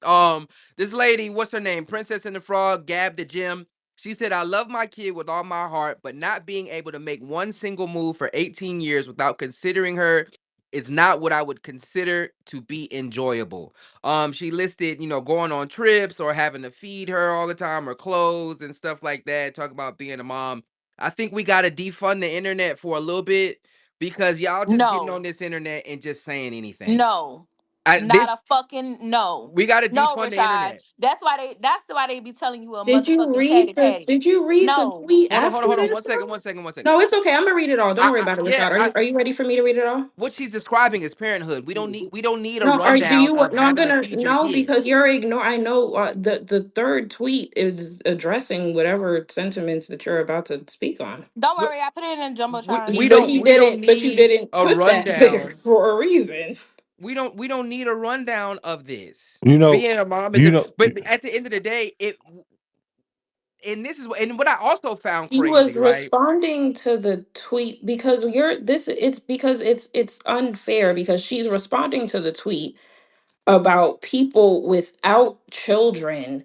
Um, this lady, what's her name? Princess and the Frog, Gab the Gym. She said, I love my kid with all my heart, but not being able to make one single move for 18 years without considering her is not what I would consider to be enjoyable. She listed, going on trips or having to feed her all the time or clothes and stuff like that. Talk about being a mom. I think we gotta defund the internet for a little bit because y'all just getting on No, this internet and just saying anything. no, I not this a fucking no. we gotta No, defund the Rashad. internet. That's why they be telling you a motherfucking catty patty. Did you read the No. tweet Hold after on. this? 1 second, 1 second, 1 second. No, it's okay. I'm gonna read it all. Don't worry about it, Yeah, Rashad. Are you ready for me to read it all? what she's describing is parenthood. We don't need a No, are do rundown you of no, I'm having to gonna feed your no, because kids. you're ignore I know the third tweet is addressing whatever sentiments that you're about to speak on. Don't We, worry, I put it in we, jumbotron. we But don't he we don't didn't, but you need didn't a put that there rundown. for a reason. We don't need a rundown of this. You know, Being a mom is you a, know. but at the end of the day, and what I also found He was crazy, right? responding to the tweet because it's because it's unfair because she's responding to the tweet about people without children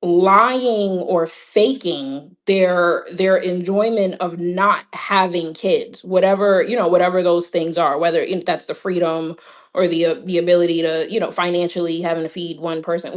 lying or faking their enjoyment of not having kids, whatever, whatever those things are, whether that's the freedom or the ability to, financially having to feed one person.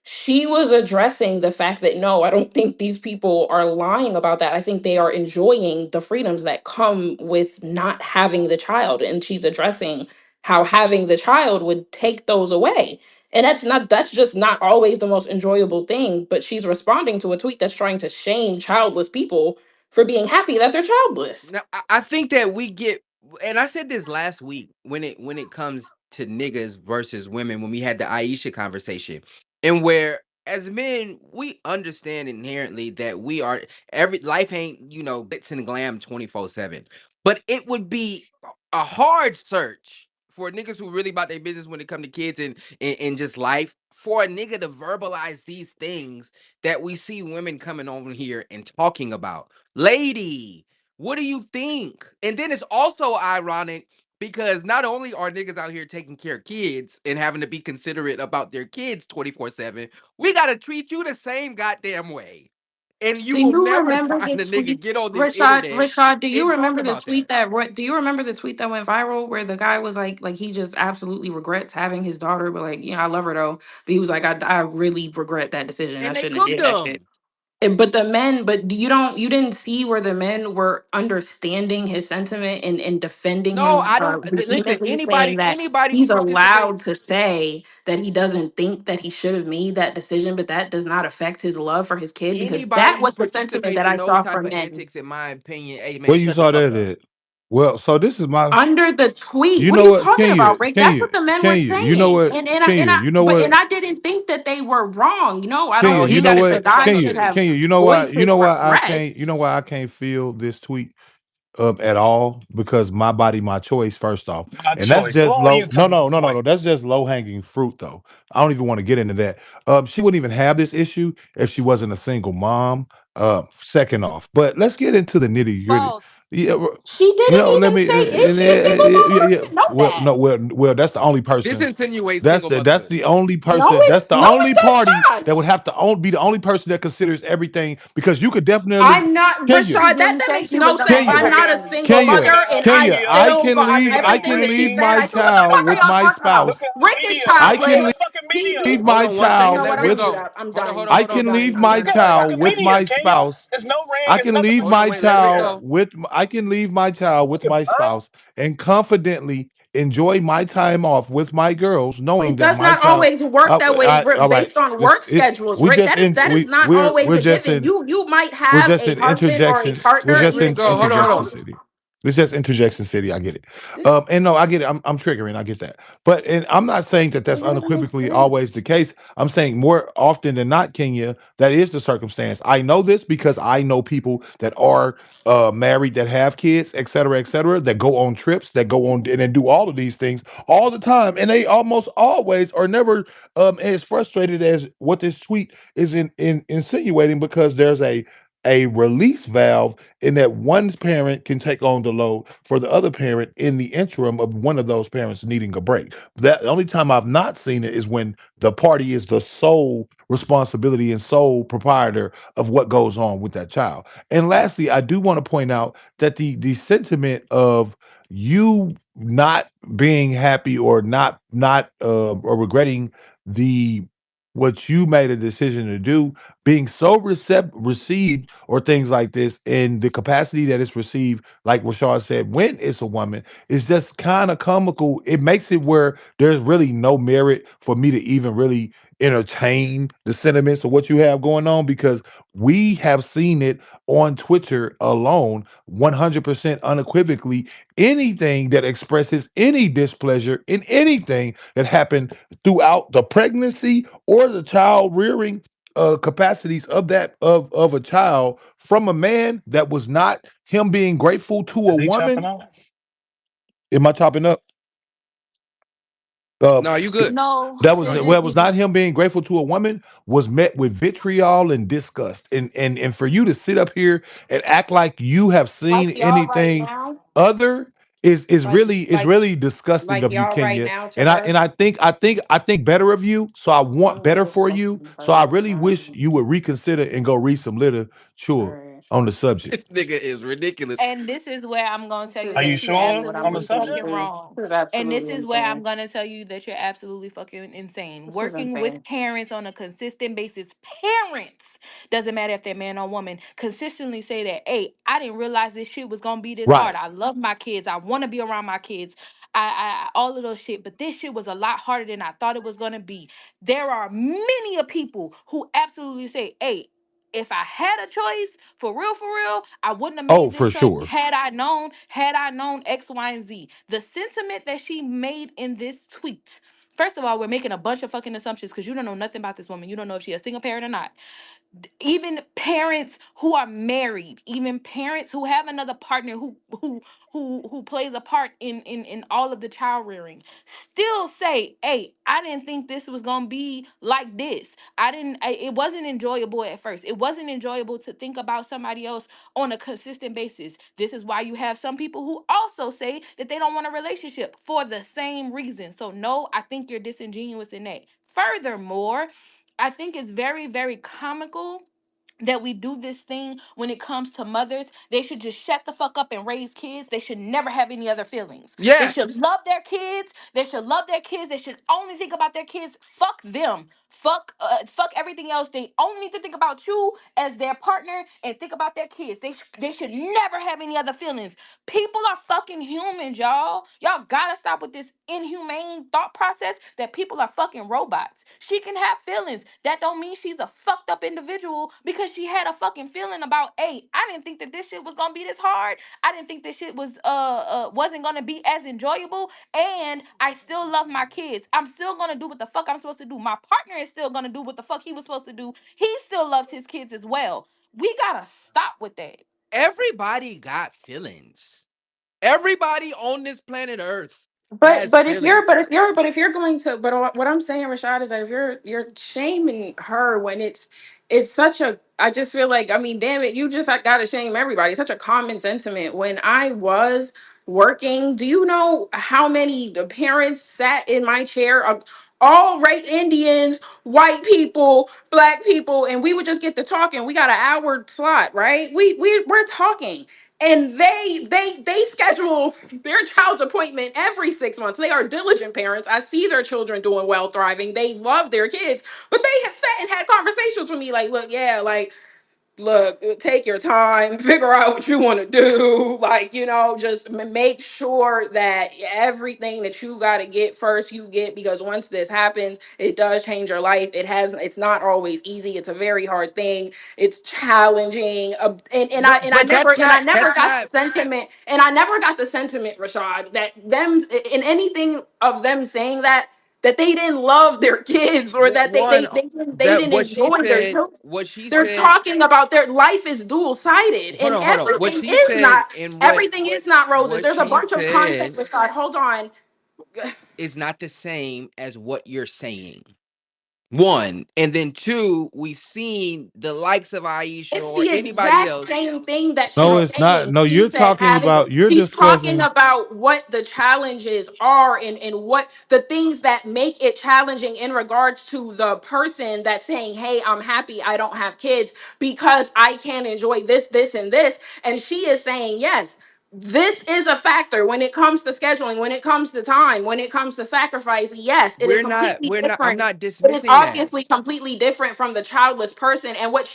She was addressing the fact that no, I don't think these people are lying about that. I think they are enjoying the freedoms that come with not having the child, and she's addressing how having the child would take those away. And that's just not always the most enjoyable thing, but she's responding to a tweet that's trying to shame childless people for being happy that they're childless. Now, I think that we get, and I said this last week when it comes to niggas versus women when we had the Aisha conversation, and where as men we understand inherently that we are every life ain't glitz and glam 24/7, but it would be a hard search for niggas who really about their business when it come to kids and just life for a nigga to verbalize these things that we see women coming over here and talking about. Lady, what do you think? And then it's also ironic because not only are niggas out here taking care of kids and having to be considerate about their kids 24/7, we got to treat you the same goddamn way. And you Do will you never remember find the a nigga tweet, get on this Rashad? internet Rashad, do you and talk remember the about tweet that. that what? Do you remember the tweet that went viral where the guy was like he just absolutely regrets having his daughter, but like I love her though. But he was like, I really regret that decision. I And they shouldn't have cooked did that shit. them. But the men, but you didn't see where the men were understanding his sentiment and defending No, him I don't listen, vehemently, saying that anybody who he's allowed participates. to say that he doesn't think that he should have made that decision, but that does not affect his love for his kid, because that Anybody who was the sentiment participates that in I those saw type from of men antics, in my opinion, hey man, Where you shut the saw fuck that up. at? Well, so this is my. under the tweet. You What are know you what, talking Kenya, about, Rick? That's Kenya, what the men were Kenya. You know saying, what, Kenya. You know what, and I didn't think that they were wrong. I don't No, Kenya. he You think know got to that the shut what, the fuck guy up should Kenya, too. have Kenya. voiced his regret. You know why I can't feel this tweet at all, because my body, my choice. First off, My and that's choice. just What are low. you No, talking no, no, no, about? no. That's just low hanging fruit, though. I don't even want to get into that. She wouldn't even have this issue if she wasn't a single mom. Second off, but let's get into the nitty gritty. False. Yeah, She didn't let even me. say, is she a single mom? Yeah, I yeah. didn't know Well, that. no, well. That's the only This person. insinuates single That's motherhood. the only No, person. That's the it only does party that would not. have to be the only person that considers everything, because you could definitely I'm not Kenya. Rashad. That Thank makes you no with the sense. Kenya, I'm whole not a single Look Kenya, mother, at and I Kenya, media. I still can leave. I everything can that she leave said. my I what the child fuck are with y'all my talking about? Look spouse. at Rick is media. I Look at can the childless. fucking media. leave Hold my on one You second. child know Let what? Rick I'm with. mute go. up. I'm Hold on, hold done. on, I hold on, I'm can hold on. leave done. I'm my Look done. at the child fucking with media, my Kenya. spouse. There's no rain. I There's can nothing leave but Hold on, my wait, let Rick child go. media. with. I can leave my child with Fucking my bird. spouse and confidently enjoy my time off with my girls, knowing It that does my not child. always work that way All right. based on work schedules, We Rick. just in That is not we're always a just given. in You might we're have just a in husband or a interjection. We're partner Let and just you Rick in go. Hold on, hold interjection on. city. It's just interjection city. I get it. this And no, I get it. I'm triggering. I get that. But and I'm not saying that that's it doesn't make unequivocally sense. always the case. I'm saying more often than not, Kenya, that is the circumstance. I know this because I know people that are married, that have kids, et cetera, that go on trips, that go on and then do all of these things all the time, and they almost always are never as frustrated as what this tweet is insinuating, because there's a a release valve in that one parent can take on the load for the other parent in the interim of one of those parents needing a break. That the only time I've not seen it is when the party is the sole responsibility and sole proprietor of what goes on with that child. And lastly, I do want to point out that the sentiment of you not being happy or not or regretting the what you made a decision to do being so received or things like this in the capacity that it's received, like Rashad said, when it's a woman, is just kind of comical. It makes it where there's really no merit for me to even really entertain the sentiments of what you have going on because we have seen it on Twitter alone 100% unequivocally. Anything that expresses any displeasure in anything that happened throughout the pregnancy or the child rearing capacities of that of a child from a man that was not him being grateful to a Is he chopping woman. out? Am I chopping up? Uh, No, you good. No, that was it, well, it, it was it- not him being grateful to a woman. Was met with vitriol and disgust, and for you to sit up here and act like you have seen Like y'all right anything now, other is like really is like really disgusting like of you, y'all right Kenya. now to And I her. and I think better of you. So I want I'm better really for supposed to you. be So I hurt. really wish you would reconsider and go read some All literature right. on the subject. This nigga is ridiculous. and this is where I'm gonna This tell you is Are you that you're sure insane what I'm on the absolutely listening subject? fucking to. wrong. This is And this absolutely is where I'm insane. gonna tell you that you're absolutely fucking insane. This is Working with insane. parents on a consistent basis, parents, doesn't matter if they're man or woman, consistently say that, hey, I didn't realize this shit was gonna be this hard. Right. I love my kids. I wanna be around my kids. All of those shit, but this shit was a lot harder than I thought it was gonna be. There are many of people who absolutely say, hey, if I had a choice, for real, I wouldn't have Oh, made this for choice sure. had I known X, Y, and Z. The sentiment that she made in this tweet. First of all, we're making a bunch of fucking assumptions because you don't know nothing about this woman. You don't know if she's a single parent or not. Even parents who are married, even parents who have another partner who plays a part in all of the child rearing, still say, hey, I didn't think this was gonna be like this. It wasn't enjoyable at first. It wasn't enjoyable to think about somebody else on a consistent basis. This is why you have some people who also say that they don't want a relationship for the same reason. So no, I think you're disingenuous in that. Furthermore, I think it's very, very comical that we do this thing when it comes to mothers. They should just shut the fuck up and raise kids. They should never have any other feelings. They should Yes. love their kids. They should love their kids. They should only think about their kids. Fuck them. Fuck everything else. They only need to think about you as their partner and think about their kids. They should never have any other feelings. People are fucking humans, y'all. Y'all gotta stop with this inhumane thought process that people are fucking robots. She can have feelings. That don't mean she's a fucked up individual because she had a fucking feeling about, hey, I didn't think that this shit was gonna be this hard. I didn't think this shit was wasn't gonna be as enjoyable. And I still love my kids. I'm still gonna do what the fuck I'm supposed to do. My partner is still gonna do what the fuck he was supposed to do. He still loves his kids as well. We gotta stop with that. Everybody got feelings. Everybody on this planet Earth But has but if you're feelings. if you're going to what I'm saying, Rashad, is that if you're shaming her when it's such a, I just feel like, I mean, damn it, you just, I gotta shame everybody. It's such a common sentiment. When I was working, do you know how many parents sat in my chair? All right, Indians, white people, black people, and we would just get to talking. We got an hour slot, right? We're talking, and they schedule their child's appointment every 6 months. They are diligent parents. I see their children doing well, thriving. They love their kids, but they have sat and had conversations with me like, look, yeah, like, look, take your time, figure out what you want to do, like, just make sure that everything that you got to get first, you get, because once this happens, it does change your life. It's not always easy. It's a very hard thing. It's challenging. And I But never, that's got not the sentiment, Rashad, that them, in anything of them saying that they didn't love their kids, or that one they that didn't enjoy their children. what she They're said. talking about their life is dual sided, and Hold on. everything is not roses. What There's a she bunch of content said with God. Hold on. is not the same as what you're saying. One, and then two, we've seen the likes of Aisha It's or the anybody exact else. same thing that No, she's it's not. saying. No, She you're said talking having, about, you're she's talking discussing. about what the challenges are, and what the things that make it challenging in regards to the person that's saying, hey, I'm happy I don't have kids because I can enjoy this, this, and this. And she is saying, yes, this is a factor when it comes to scheduling, when it comes to time, when it comes to sacrifice. Yes, it is completely I'm different. not It is dismissing that. obviously completely different from the childless person. And what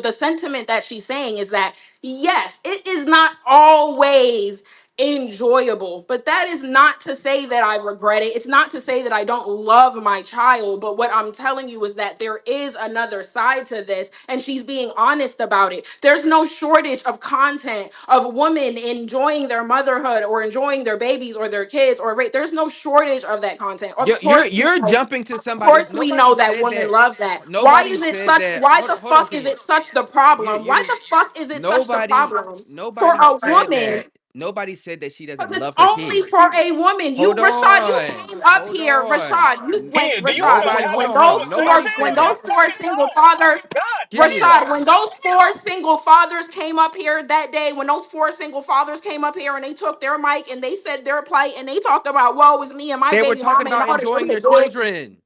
the sentiment that she's saying is that yes, it is not always enjoyable, but that is not to say that I regret it. It's not to say that I don't love my child, but what I'm telling you is that there is another side to this, and she's being honest about it. There's no shortage of content of women enjoying their motherhood or enjoying their babies or their kids, or there's no shortage of that content. Of You're course we you're know, jumping to of somebody. course we Nobody know that said women that. love that. Why Nobody is it said such, that. why the Hold on, fuck is Kenya. it such the problem? Why You're the fuck is it such the nobody. problem for Nobody a said woman? that. Nobody said that she doesn't Because it's love her only kids. for a woman. You, Hold Rashad, you on. came up Hold here. on. Rashad, you went. Ken, do you want to Nobody. Rashad, have Hold a when on. Hold on. Nobody when said those that. four single God, fathers, God Kenya. damn. Rashad, when those four single fathers came up here that day, when those four single fathers came up here and they took their mic and they said their plight and they talked about, woe is me and my They were baby talking mama and about all this enjoying other their good. children.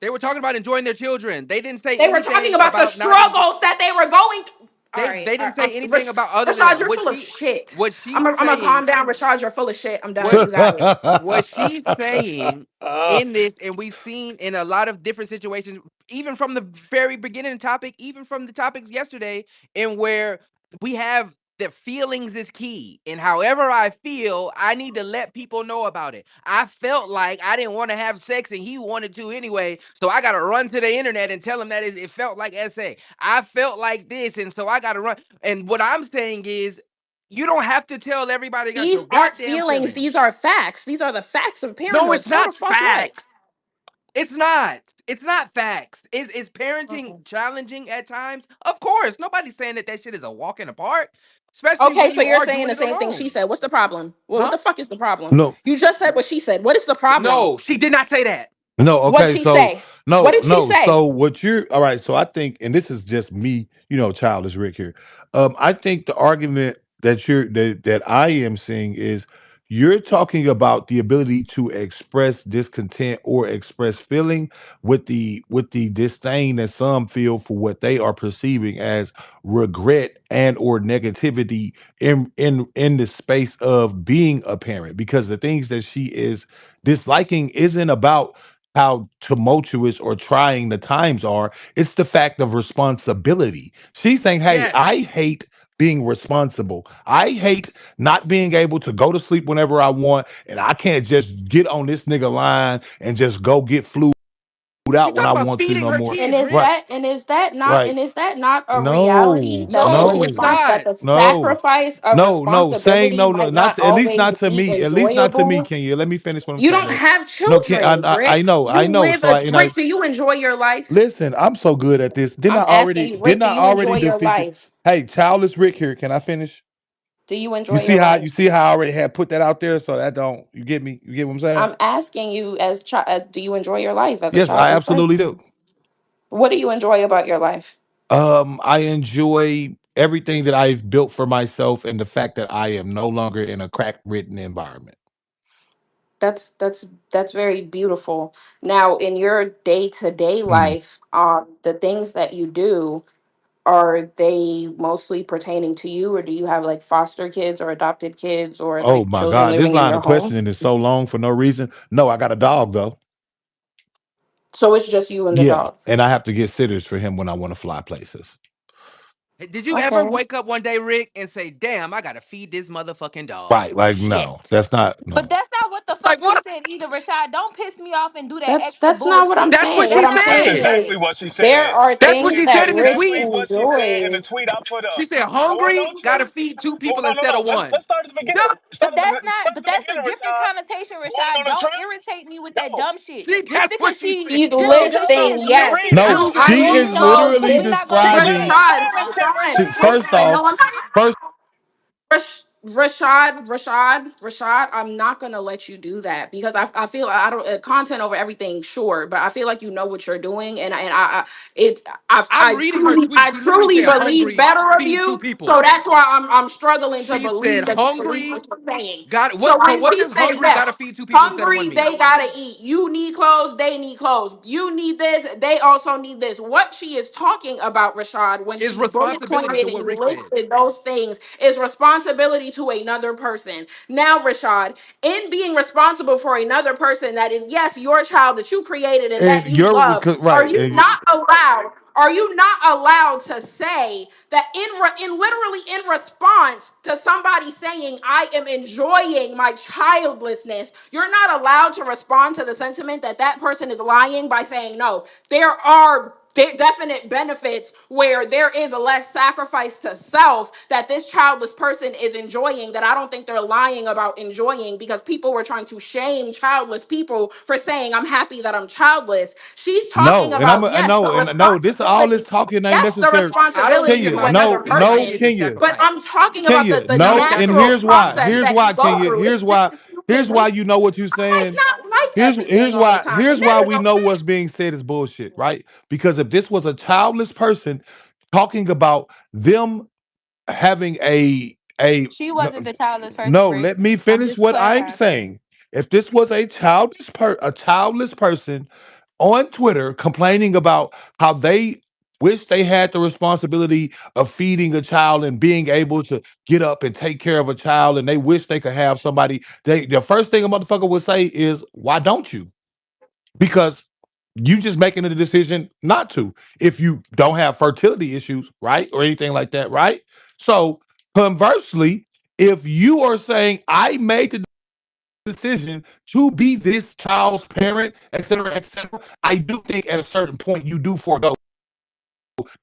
They were talking about enjoying their children. They didn't say They were talking anything about the about not enjoy. struggles that they were going through. All right, They didn't say anything about other than Rashad, that. you're full of shit. What I'm she's gonna calm saying, down. Rashad, you're full of shit. I'm done. what You got it. what she's saying in this, and we've seen in a lot of different situations, even from the very beginning topic, even from the topics yesterday, and where we have the feelings is key. And however I feel, I need to let people know about it. I felt like I didn't want to have sex and he wanted to anyway. So I gotta run to the internet and tell him that it felt like SA. I felt like this, and so I gotta run. And what I'm saying is you don't have to tell everybody got your These aren't goddamn feelings. feelings. These are facts. These are the facts of No, parenthood. it's So not the fuck what? facts. It's not. It's not facts. Is Okay. parenting challenging at times? Of course. Nobody's saying that that shit is a walk in the park, especially Okay, when so you you're are saying doing the it same thing she alone. said. What's the problem? Well, what Huh? the fuck is the problem? No, You just said what she said. What is the problem? No, she did not say that. no, What'd okay, she so say? What no, did she no. say? So what you're all right, so I think, and this is just me, childish Rick here. I think the argument that I am seeing is you're talking about the ability to express discontent or express feeling with the disdain that some feel for what they are perceiving as regret and or negativity in the space of being a parent, because the things that she is disliking isn't about how tumultuous or trying the times are. It's the fact of responsibility. She's saying, hey, I Yes. hate being responsible. I hate not being able to go to sleep whenever I want, and I can't just get on this nigga line and just go get flued She's out when talking I about want to feeding no her more. And kids, is Right, Rick. that right. a reality No, that the No, it's no, not. that the no. sacrifice of No, saying responsibility no, no, might not not to, at least always not to be me, at least not to me, enjoyable? Kenya. Let me finish what I'm You saying don't though. have No, can children, I Brick. know, You I know. live So I a and I Brick. Do you enjoy your life? listen, I'm so good at this. I'm asking you, Rick, Didn't do I you enjoy already your defeat you? life? Hey, childless Rick here. Can I finish? Do you enjoy your You life? see how I already had put that out there, so that don't you get me? You get what I'm saying? I'm asking you, do you enjoy your life as a Yes, I childless absolutely person? do. What do you enjoy about your life? I enjoy everything that I've built for myself and the fact that I am no longer in a crack ridden environment. That's very beautiful. Now, in your day-to-day Hmm. life, the things that you do, are they mostly pertaining to you, or do you have like foster kids or adopted kids or Oh like my children God, this living in line your of home? questioning is so long for no reason. No, I got a dog though. So it's just you and the Yeah, dog. and I have to get sitters for him when I want to fly places. Hey, did you ever Okay. wake up one day, Rick, and say, damn, I gotta feed this motherfucking dog? Right, like Shit. no, that's not But no. that's not what the fuck Like she what? said either, Rashad. Don't piss me off and do that That's extra that's not what I'm bullshit. That's what saying. she What That's I'm not what That's she saying said. is exactly said. what she there said. are That's That what things she is said that in the Rick tweet. exactly what she said in the enjoys. tweet I put She up. said, Hold hungry, on, gotta sir. feed two Well, people no, no, instead no. of one. Let's start at the Yeah. beginning. Start at But the that's a beginning, different Rashad. connotation, Going Rashad. on a Don't trip? irritate me with that Yo, dumb shit. See, Just that's because what she she said. See, just because yo, she listen, she yes, reading No, I, it. no, I She she will reading is it. show. literally we're not Listen, gonna She do reading describing. the that. Rashad, comments, hold saying what on. the See, tweet first Listen, say. off, no, I'm first Rashad, I'm not gonna let you do that because I feel I don't content over everything, sure, but I feel like you know what you're doing, and it I'm reading her tweet. I She literally truly said, believe "Hungry, better of feed two you, people." so that's why I'm struggling to She said, believe that you believe "Hungry, what you're saying. got So what? So when what we does say hungry got to yes, feed two people instead of one hungry, meal?" they gotta eat. You need clothes, they need clothes. You need this, they also need this. What she is talking about, Rashad, when Is she bullet responsibility pointed to what and Rick said. listed those things, is responsibility to another person. Now, Rashad, in being responsible for another person that is, yes, your child that you created and And that you you're love, are right. you not allowed? Are you not allowed to say that in literally in response to somebody saying I am enjoying my childlessness, you're not allowed to respond to the sentiment that that person is lying by saying no. There are definite benefits where there is a less sacrifice to self that this childless person is enjoying that I don't think they're lying about enjoying because people were trying to shame childless people for saying I'm happy that I'm childless. She's talking No, and about, I yes, the know, and no, this all this responsibility. talking ain't Yes, the necessary. I don't responsibility think to it's Kenya, my another no, everybody no, person, get the Kenya, but I'm sacrifice. talking about Kenya, the I don't no, think and it's natural here's why. process Here's that you why, go Kenya. through. Here's It's why. just Here's stupid. why you know what you're I might saying. not like everything all the time, and Here's why that is we know okay. what's being said is bullshit, right? Because if this was a childless person talking about them having a She no, wasn't the childless person, no, Rick. let me I'm finish just what I'm clarifying. saying. If this was a childless person on Twitter complaining about how they wish they had the responsibility of feeding a child and being able to get up and take care of a child, and they wish they could have somebody, the first thing a motherfucker would say is, why don't you? Because you just making a decision not to if you don't have fertility issues, right? Or anything like that, right? So conversely, if you are saying I made the decision to be this child's parent, et cetera, I do think at a certain point you do forego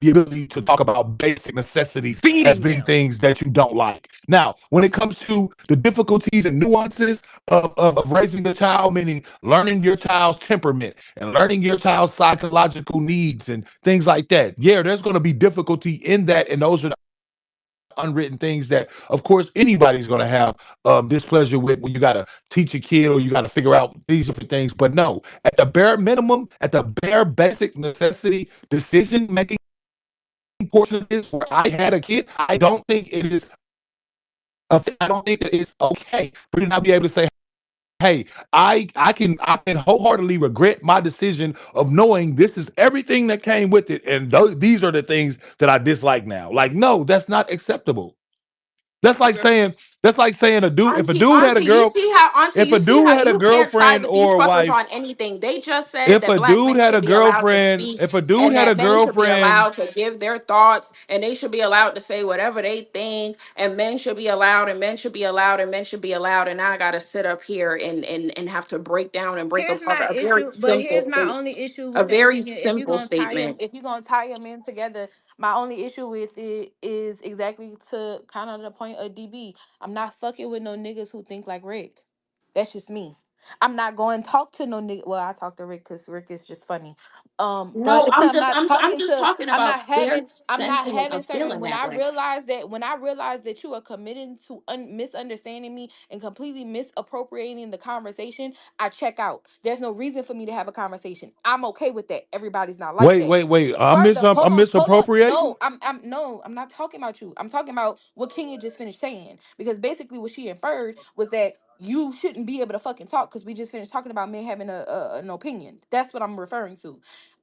the ability to talk about basic necessities as Feeding being them. things that you don't like. Now, when it comes to the difficulties and nuances of raising a child, meaning learning your child's temperament and learning your child's psychological needs and things like that, yeah, there's going to be difficulty in that. And those are the unwritten things that, of course, anybody's going to have displeasure with when you got to teach a kid or you got to figure out these different things. But no, at the bare minimum, at the bare basic necessity decision making portion of this, where I had a kid, I don't think it is I don't think that it's okay for you to not be able to say, hey, I can wholeheartedly regret my decision of knowing this is everything that came with it, and these are the things that I dislike now. Like, no, that's not acceptable. That's like Okay. saying a dude, if a Auntie, dude had a Auntie, you girl, see how Auntie, if you a see dude how had a you can't side girlfriend with these or a fuckers wife, on anything. They just said if that a black dude men had should a be allowed to girlfriend, speak if a dude and had a that men should be girlfriend, allowed to give their thoughts and they should be allowed to say whatever they think and men should be allowed and men should be allowed and men should be allowed and now I gotta sit up here and have to break down and break Here's apart my a very issue, but simple here's my statement. only issue A with that very opinion. If you're simple gonna tie them, statement. if you're gonna tie them in together, my only issue with it is exactly to kind of the point of DB. I'm not fucking with no niggas who think like Rick. That's just me. I'm not going to talk to no nigga. Well, I talk to Rick because Rick is just funny. But No, I'm I'm just not I'm talking just to. talking I'm about not their having. I'm not sentiment having of certain. feeling When that I way. realize that, when I realize that you are committing to misunderstanding me and completely misappropriating the conversation, I check out. There's no reason for me to have a conversation. I'm okay with that. Everybody's not like that. wait, Further, I'm hold on. misappropriating. No, no, I'm not talking about you. I'm talking about what Kenya just finished saying. Because basically what she inferred was that you shouldn't be able to fucking talk because we just finished talking about men having an opinion. That's what I'm referring to.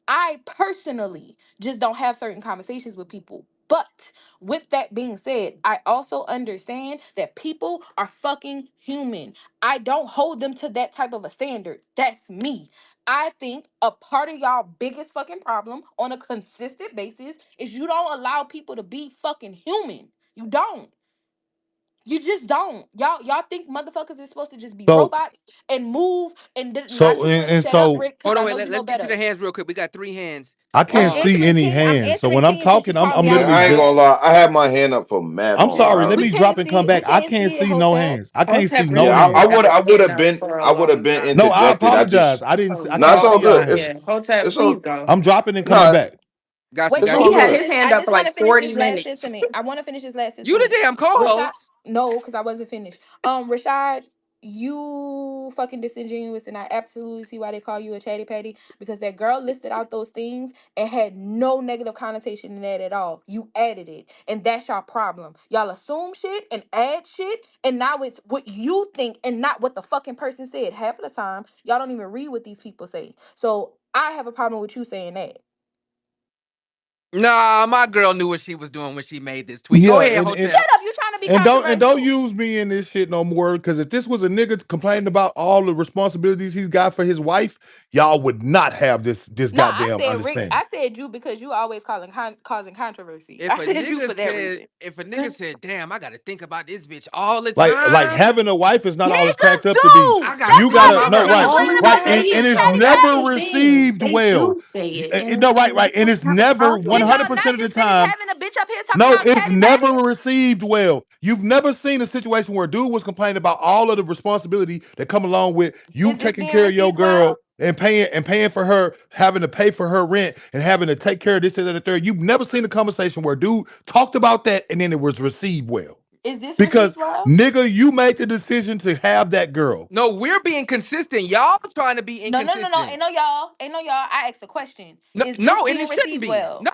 I personally just don't have certain conversations with people. But with that being said, I also understand that people are fucking human. I don't hold them to that type of a standard. That's me. I think a part of y'all biggest fucking problem on a consistent basis is you don't allow people to be fucking human. You don't. You just don't. Y'all think motherfuckers is supposed to just be So robots and move and not you finna and shut up, so Rick, because Hold I on, know wait. you know Let's get to better. the hands real quick. We got three hands. I I'm can't see answering any King. I'm hands. So answering when I'm Kenya because she talking, called I'm me Yeah, out literally I ain't earlier. gonna just. lie. I had my hand up for mad I'm long. sorry. I Let We me was drop can't and come see. We back. I can't can't see it, see no Hotep. hands. I can't see Hotep no yeah, really I hands. would got I his would hand have up been for a I would have long been No, time. I interjected. I apologize. just I didn't. So I no, can't it's all see go, y'all good. yeah, hands. Hotep, It's all please go. I'm dropping and coming no, back. Got you, Wait, it's got But you. all he hold had good. his on. hand I up just for want like to finish 40 this last minutes. sentiment. I want to finish this last You the sentiment. damn Rashad, co-host. No, because I wasn't finished. Rashad, you fucking disingenuous, and I absolutely see why they call you a chatty patty, because that girl listed out those things and had no negative connotation in that at all. You added it, and that's your problem. Y'all assume shit and add shit, and now it's what you think and not what the fucking person said. Half of the time, y'all don't even read what these people say. So I have a problem with you saying that. Nah, my girl knew what she was doing when she made this tweet. Go Yeah, ahead, and Shut Hotel. up, you trying to be don't controversial. use me in this shit no more. Because if this was a nigga complaining about all the responsibilities he's got for his wife, y'all would not have this No, I goddamn said Rick. understanding. I said you because you always causing controversy. If I a said you nigga for that said, reason. if a nigga said, "Damn, I gotta think about this bitch all the Like time," having a wife is not all it's Niggas cracked up to be. do. I gotta That's You think why gotta about niggas no her need to right, all bring the the right, time. conversation and to it's No, chatty that's never the patty. thing. received They well. do say it, No, and right, right, and it's never And no, 100% not of the just finished time. having a bitch up here talking No, about it's chatty patty. never received well. You've never seen a situation where a dude was complaining about all of the responsibility that come along with you Is this taking being care of your received well? girl and paying for her, having to pay for her rent and having to take care of this and that and the third. You've never seen a conversation where a dude talked about that and then it was received well. Is this received Because well? nigga, you made the decision to have that girl. no, we're being consistent. Y'all trying to be No, no, no, no. inconsistent. Ain't no y'all. Ain't no y'all. I asked a question. No, Is this no, and being it shouldn't received be. well? No,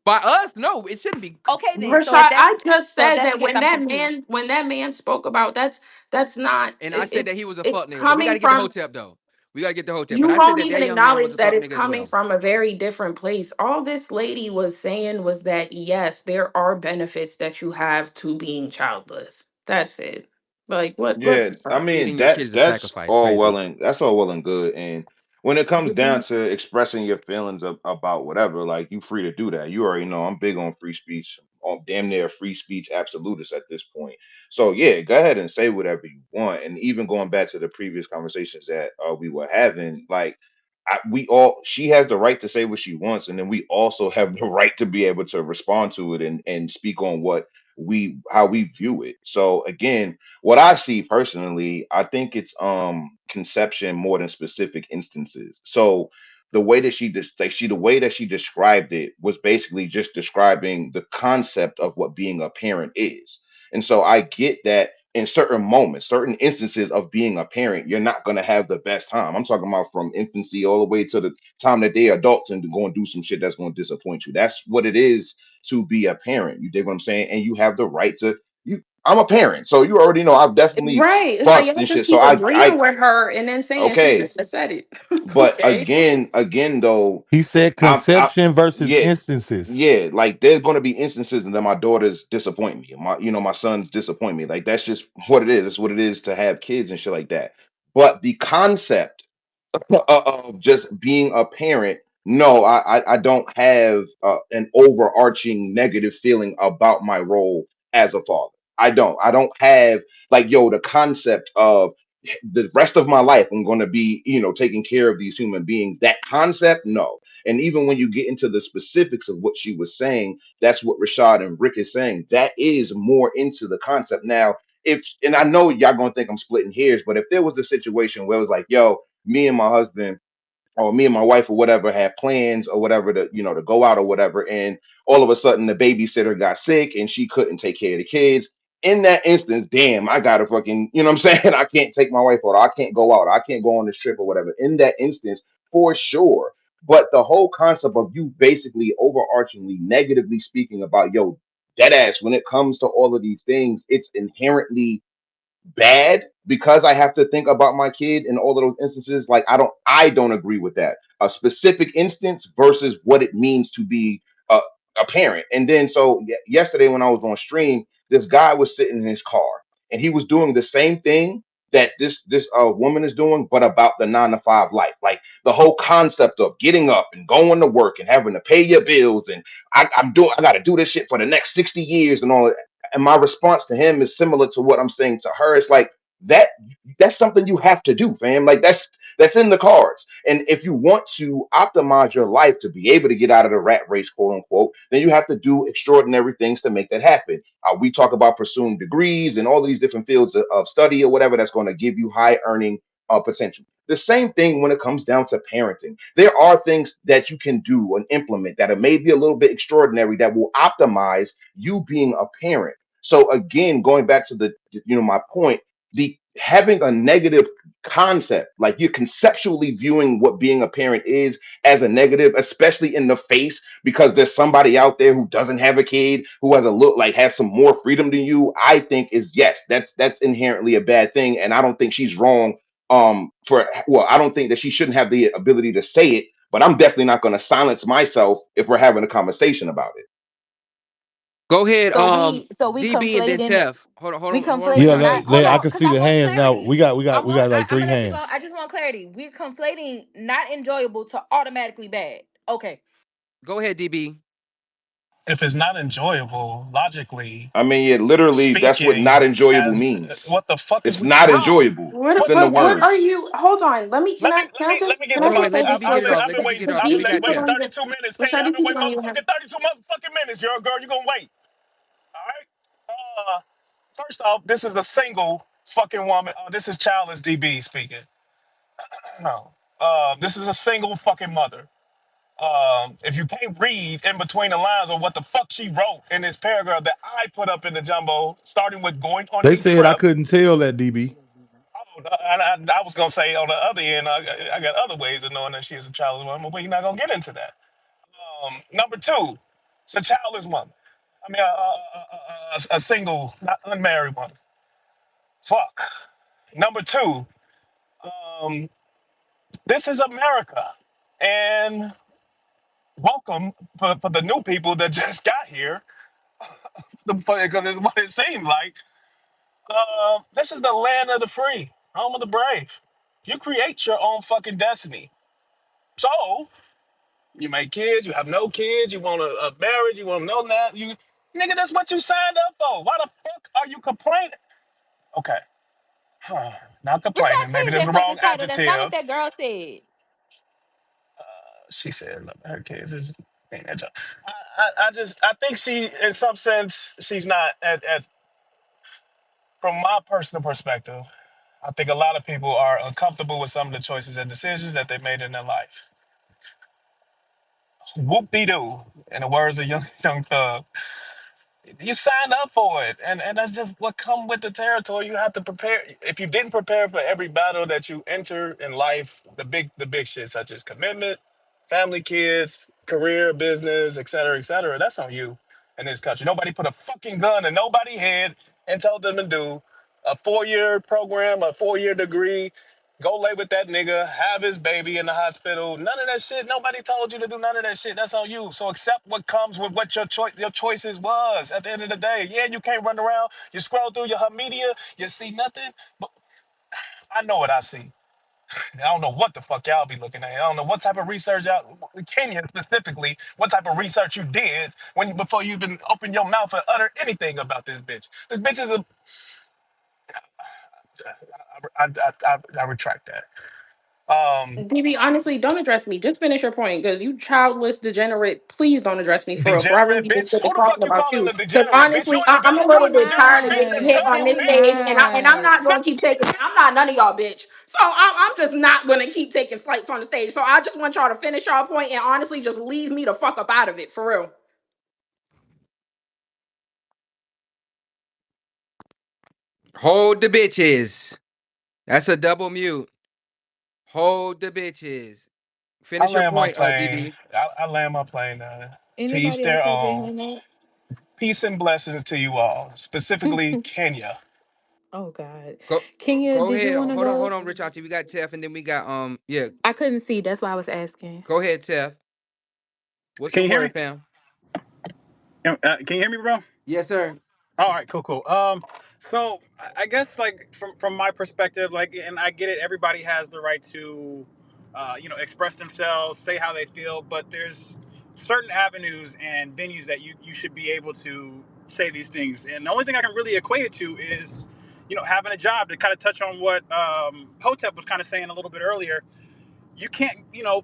by us, no, it shouldn't be. Okay then. Rashad, I just So if said that's the that case, I'm confused. when that man spoke about that's not And I said that he was a it's fuck nigga, but we got coming to get the from. hotep though. We got to get the hotep. But You I said won't that even that young man was acknowledge a that fuck it's nigga as coming well. from a very different place. All this lady was saying was that yes, there are benefits that you have to being childless. That's it. Like what Yeah, the I fuck? mean Feeding your kids is a sacrifice. Crazy. that's all well and good. And when it comes down to expressing your feelings about whatever, like you free to do that. You already know I'm big on free speech, on damn near free speech absolutist at this point. So yeah, go ahead and say whatever you want. And even going back to the previous conversations that we were having, like we all she has the right to say what she wants, and then we also have the right to be able to respond to it and speak on what we how we view it. So again, what I see personally, I think it's conception more than specific instances. So the way that the way that she described it was basically just describing the concept of what being a parent is. And so I get that in certain moments, certain instances of being a parent, you're not going to have the best time. I'm talking about from infancy all the way to the time that they're adults and to go and do some shit that's going to disappoint you. That's what it is to be a parent. You dig what I'm saying? And you have the right to you. I'm a parent, so you already know I've definitely Right. It's like fucked y'all and just shit. So keep I agreeing with her and then saying she okay, shouldn't have said it. but Okay. again though, He said I conception versus yeah, instances. yeah, like there's gonna be instances that my daughters disappoint me. My sons disappoint me. Like that's just what it is. It's what it is to have kids and shit like that. But the concept of just being a parent, no, I don't have an overarching negative feeling about my role as a father. I don't have like yo the concept of the rest of my life I'm going to be taking care of these human beings. That concept, no. And even when you get into the specifics of what she was saying, that's what Rashad and Rick is saying. That is more into the concept. Now, if and I know y'all gonna think I'm splitting hairs, but if there was a situation where it was like, yo, me and my husband or me and my wife or whatever had plans or whatever to to go out or whatever, and all of a sudden the babysitter got sick and she couldn't take care of the kids. In that instance, damn, I gotta fucking, you know what I'm saying? I can't take my wife out, or I can't go out, or I can't go on this trip or whatever. In that instance, for sure. But the whole concept of you basically overarchingly negatively speaking about yo, dead ass, when it comes to all of these things, it's inherently bad because I have to think about my kid in all of those instances. Like I don't agree with that. A specific instance versus what it means to be a parent. And then so yesterday when I was on stream, this guy was sitting in his car and he was doing the same thing that this woman is doing, but about the 9 to 5 life, like the whole concept of getting up and going to work and having to pay your bills, and I got to do this shit for the next 60 years and all. And my response to him is similar to what I'm saying to her. It's like that that's something you have to do, fam. Like that's in the cards. And if you want to optimize your life to be able to get out of the rat race, quote unquote, then you have to do extraordinary things to make that happen. We talk about pursuing degrees and all these different fields of study or whatever that's going to give you high earning potential. The same thing when it comes down to parenting. There are things that you can do and implement that are maybe a little bit extraordinary that will optimize you being a parent. So again, going back to the, my point, the having a negative concept, like you're conceptually viewing what being a parent is as a negative, especially in the face, because there's somebody out there who doesn't have a kid, who has a look like has some more freedom than you. I think is, yes, that's inherently a bad thing, and I don't think she's wrong. For Well, I don't think that she shouldn't have the ability to say it, but I'm definitely not going to silence myself if we're having a conversation about it. Go ahead, So we DB and then conflating Tef. we Hold on, Yeah, conflating Richard. not they, hold they, I on can because see I the want hands now. clarity. We got like I'm three gonna let you go. hands. I just want clarity. We're conflating not enjoyable to automatically bad. Okay. Go ahead, DB. If it's not enjoyable, logically I mean, it literally, that's what not speaking, enjoyable as means. what the fuck is It's we not talking about? enjoyable. It's What? in the But what are words. you? Hold on. Let me. Can I? Can I Let me just? get Can to I Wait, my. wait. just say Let this DB get real it quick? off. I've Let been DB waiting. get it Because off, and I've then DB we been got keeps waiting Tef. on you. 32 minutes, Which Kenya. I've DB been keeps waiting on you. motherfucking 32 motherfucking minutes, your girl. You gonna wait? All right. First off, this is a single fucking woman. Oh, this is childless DB speaking. No. This is a single fucking mother. If you can't read in between the lines of what the fuck she wrote in this paragraph that I put up in the jumbo, starting with going on They a said I trip. couldn't tell that, DB. Oh, I was gonna say on the other end, I got other ways of knowing that she is a childless woman, but we're not gonna get into that. Number two, it's a childless woman. I mean, a single, not unmarried woman. Fuck. Number two, um, this is America, and welcome for the new people that just got here. Because it's what it seemed like. This is the land of the free, home of the brave. You create your own fucking destiny. So you make kids, you have no kids, you want a marriage, you want no that. You nigga, that's what you signed up for. Why the fuck are you complaining? Okay, not Rashad complaining. Maybe changed there's that a fucking wrong title. That's not what adjective. that girl said. She said, look, her kids is ain't that job. I think she, in some sense, she's not from my personal perspective. I think a lot of people are uncomfortable with some of the choices and decisions that they made in their life. Whoop de doo, in the words of young Thug. You signed up for it, and that's just what come with the territory. You have to prepare. If you didn't prepare for every battle that you enter in life, the big shit such as commitment, family, kids, career, business, et cetera, that's on you in this country. Nobody put a fucking gun in nobody's head and told them to do a 4-year program, a 4-year degree, go lay with that nigga, have his baby in the hospital. None of that shit. Nobody told you to do none of that shit. That's on you. So accept what comes with what your choices was. At the end of the day, yeah, you can't run around. You scroll through your media, you see nothing. But I know what I see. I don't know what the fuck y'all be looking at. I don't know what type of research y'all, Kenya specifically, what type of research you did before you even open your mouth and utter anything about this bitch. This bitch is a. I retract that. DB, honestly, don't address me. Just finish your point, because you childless degenerate. Please don't address me for real. For I really Degenerate just bitch. get to Who the talking fuck you about calling you. a Because degenerate bitch? You honestly, ain't even I'm a you little ain't bit even tired of sit getting and hit shut on up, this Can we bitch. stage, and I'm not? not Sit. going to keep taking. I'm not none of y'all, bitch. So I'm just not going to keep taking slights on the stage. So I just want y'all to finish y'all point and honestly just leave me the fuck up out of it for real. Hold the bitches. That's a double mute. Hold the bitches. I Finish your land my point, plane. DB. I land my plane. To each Anybody else their need to own. hang up? Peace and blessings to you all, specifically Kenya. Oh God. Go Kenya, go did you ahead. want to Hold go? on, Rich Auntie. We got Tef, and then we got yeah. I couldn't see. That's why I was asking. Go ahead, Tef. What's Can the you hear me? word, fam? Can you hear me, bro? Yes, sir. All right, cool, cool. So I guess like from my perspective, like, and I get it. Everybody has the right to, express themselves, say how they feel, but there's certain avenues and venues that you should be able to say these things. And the only thing I can really equate it to is, having a job. To kind of touch on what Hotep was kind of saying a little bit earlier, you can't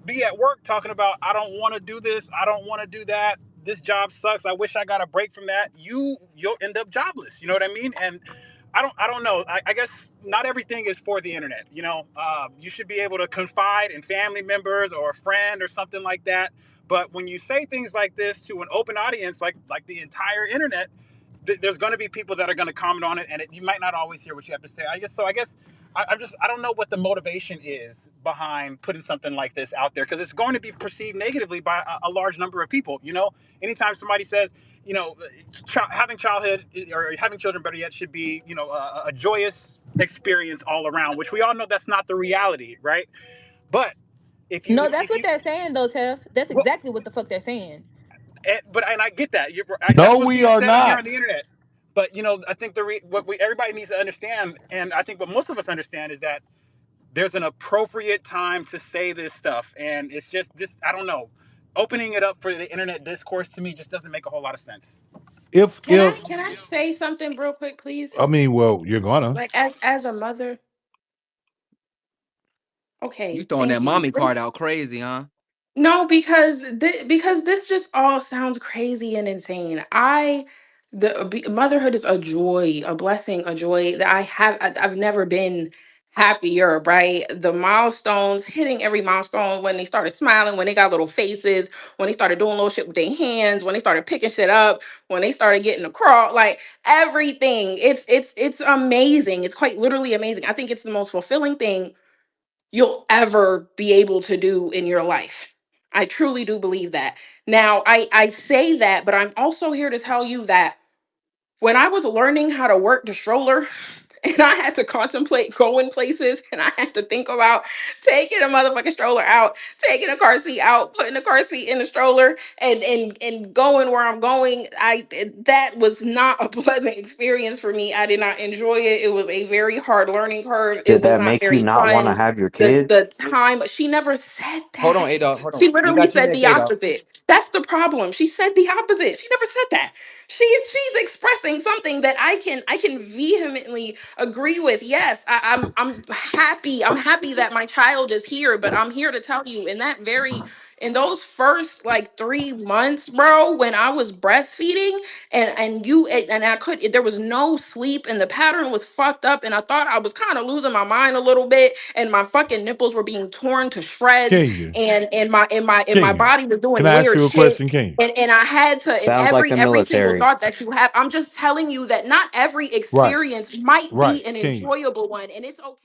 be at work talking about, I don't want to do this, I don't want to do that, this job sucks, I wish I got a break from that. You'll end up jobless, you know what I mean? And I don't know, I guess not everything is for the internet. You should be able to confide in family members or a friend or something like that. But when you say things like this to an open audience, like the entire internet, there's going to be people that are going to comment on it, and you might not always hear what you have to say. I don't know what the motivation is behind putting something like this out there, because it's going to be perceived negatively by a large number of people. Anytime somebody says, having childhood or having children, better yet, should be a joyous experience all around, which we all know that's not the reality, right? But if you No, that's if what you they're saying though, Tef. That's well, exactly what the fuck they're saying. and I get that. That's No, what's we being are said on here on not. the internet. But I think everybody needs to understand, and I think what most of us understand, is that there's an appropriate time to say this stuff, and it's just this. I don't know. Opening it up for the internet discourse to me just doesn't make a whole lot of sense. If Can I say something real quick, please? I mean, well, you're gonna. Like, as a mother. You Okay, throwing that thank you. mommy card out crazy, huh? No, because because this just all sounds crazy and insane. Motherhood is a joy, a blessing, a joy that I've never been happier, right? The milestones, hitting every milestone, when they started smiling, when they got little faces, when they started doing little shit with their hands, when they started picking shit up, when they started getting a crawl, like everything. It's amazing. It's quite literally amazing. I think it's the most fulfilling thing you'll ever be able to do in your life. I truly do believe that. Now, I say that, but I'm also here to tell you that when I was learning how to work the stroller, and I had to contemplate going places, and I had to think about taking a motherfucking stroller out, taking a car seat out, putting the car seat in the stroller, and going where I'm going. That was not a pleasant experience for me. I did not enjoy it. It was a very hard learning curve. It Did was that not make you very not want to fun. have your The kid? the time, she never said Hold on, that. Adolf. Hold on. She We literally got you said next, the Adolf. opposite. That's the problem. She said the opposite. She never said that. She's expressing something that I can vehemently agree with. Yes, I'm happy. I'm happy that my child is here, but I'm here to tell you, in those first like 3 months, bro, when I was breastfeeding, and I could there was no sleep, and the pattern was fucked up, and I thought I was kind of losing my mind a little bit, and my fucking nipples were being torn to shreds, Kenya, and my Kenya. body was Can doing I ask weird you a shit. question, Kenya? And I had to, and Sounds like the every single military. thought that you have, I'm just telling you that not every Right, experience might right, be an Kenya. enjoyable one, and it's okay.